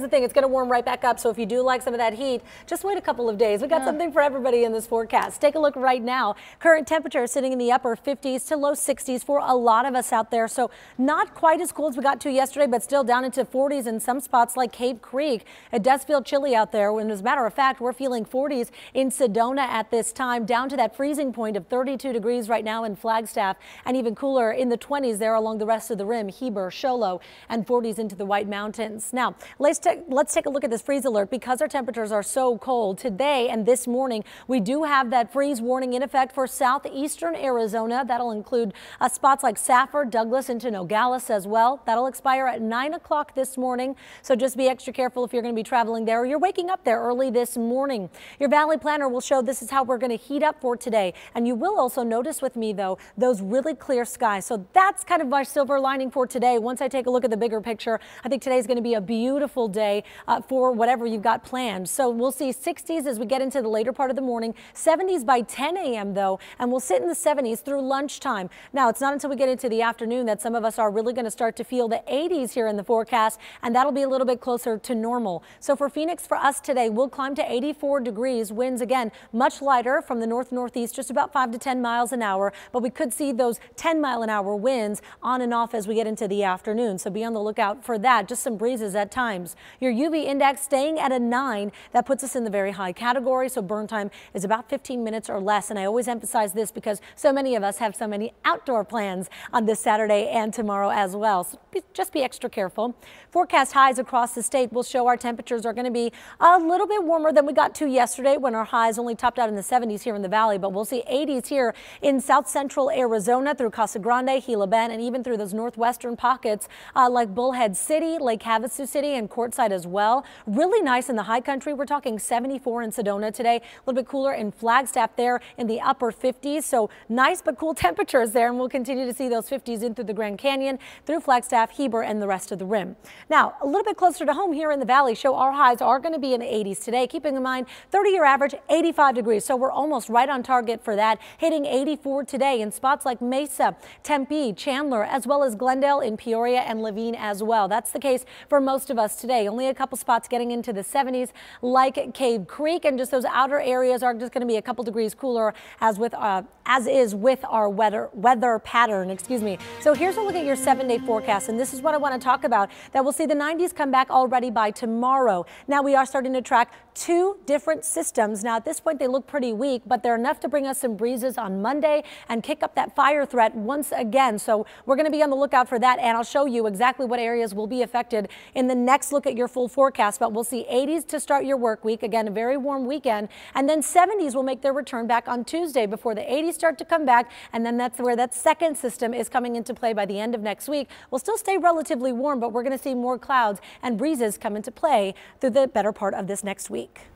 The thing, it's going to warm right back up. So if you do like some of that heat, just wait a couple of days. We got something for everybody in this forecast. Take a look right now. Current temperature sitting in the upper 50s to low 60s for a lot of us out there. So not quite as cool as we got to yesterday, but still down into 40s in some spots like Cave Creek. It does feel chilly out there. And as a matter of fact, we're feeling 40s in Sedona at this time, down to that freezing point of 32 degrees right now in Flagstaff, and even cooler in the 20s there along the rest of the rim, Heber, Show Low, and 40s into the White Mountains. Now, let's take a look at this freeze alert because our temperatures are so cold today and this morning. We do have that freeze warning in effect for southeastern Arizona. That'll include spots like Safford, Douglas into Nogales as well. That'll expire at 9 o'clock this morning. So just be extra careful if you're going to be traveling there or you're waking up there early this morning. Your Valley Planner will show this is how we're going to heat up for today. And you will also notice with me, though, those really clear skies. So that's kind of my silver lining for today. Once I take a look at the bigger picture, I think today's going to be a beautiful day for whatever you've got planned. So we'll see 60s as we get into the later part of the morning, 70s by 10 a.m. though, and we'll sit in the 70s through lunchtime. Now, it's not until we get into the afternoon that some of us are really going to start to feel the 80s here in the forecast, and that'll be a little bit closer to normal. So for Phoenix, for us today, we'll climb to 84 degrees. Winds again much lighter from the north-northeast, just about 5 to 10 miles an hour, but we could see those 10-mile-an-hour winds on and off as we get into the afternoon. So be on the lookout for that. Just some breezes at times. Your UV index staying at a 9. That puts us in the very high category. So burn time is about 15 minutes or less. And I always emphasize this because so many of us have so many outdoor plans on this Saturday and tomorrow as well. So just be extra careful. Forecast highs across the state will show our temperatures are going to be a little bit warmer than we got to yesterday when our highs only topped out in the 70s here in the valley. But we'll see 80s here in south central Arizona through Casa Grande, Gila Bend, and even through those northwestern pockets like Bullhead City, Lake Havasu City, and Quartzsite as well. Really nice in the high country. We're talking 74 in Sedona today, a little bit cooler in Flagstaff there in the upper 50s. So nice but cool temperatures there, and we'll continue to see those 50s in through the Grand Canyon, through Flagstaff, Heber, and the rest of the rim. Now, a little bit closer to home here in the valley, show our highs are going to be in the 80s today, keeping in mind 30-year average 85 degrees. So we're almost right on target for that, hitting 84 today in spots like Mesa, Tempe, Chandler, as well as Glendale in Peoria and Levine as well. That's the case for most of us today. Only a couple spots getting into the 70s like Cave Creek, and just those outer areas are just going to be a couple degrees cooler as is with our weather pattern. Excuse me. So here's a look at your 7-day forecast, and this is what I want to talk about. That we'll see the 90s come back already by tomorrow. Now we are starting to track two different systems. Now at this point they look pretty weak, but they're enough to bring us some breezes on Monday and kick up that fire threat once again. So we're going to be on the lookout for that, and I'll show you exactly what areas will be affected in the next look at your full forecast. But we'll see 80s to start your work week. Again, a very warm weekend, and then 70s will make their return back on Tuesday before the 80s start to come back, and then that's where that second system is coming into play by the end of next week. We'll still stay relatively warm, but we're going to see more clouds and breezes come into play through the better part of this next week.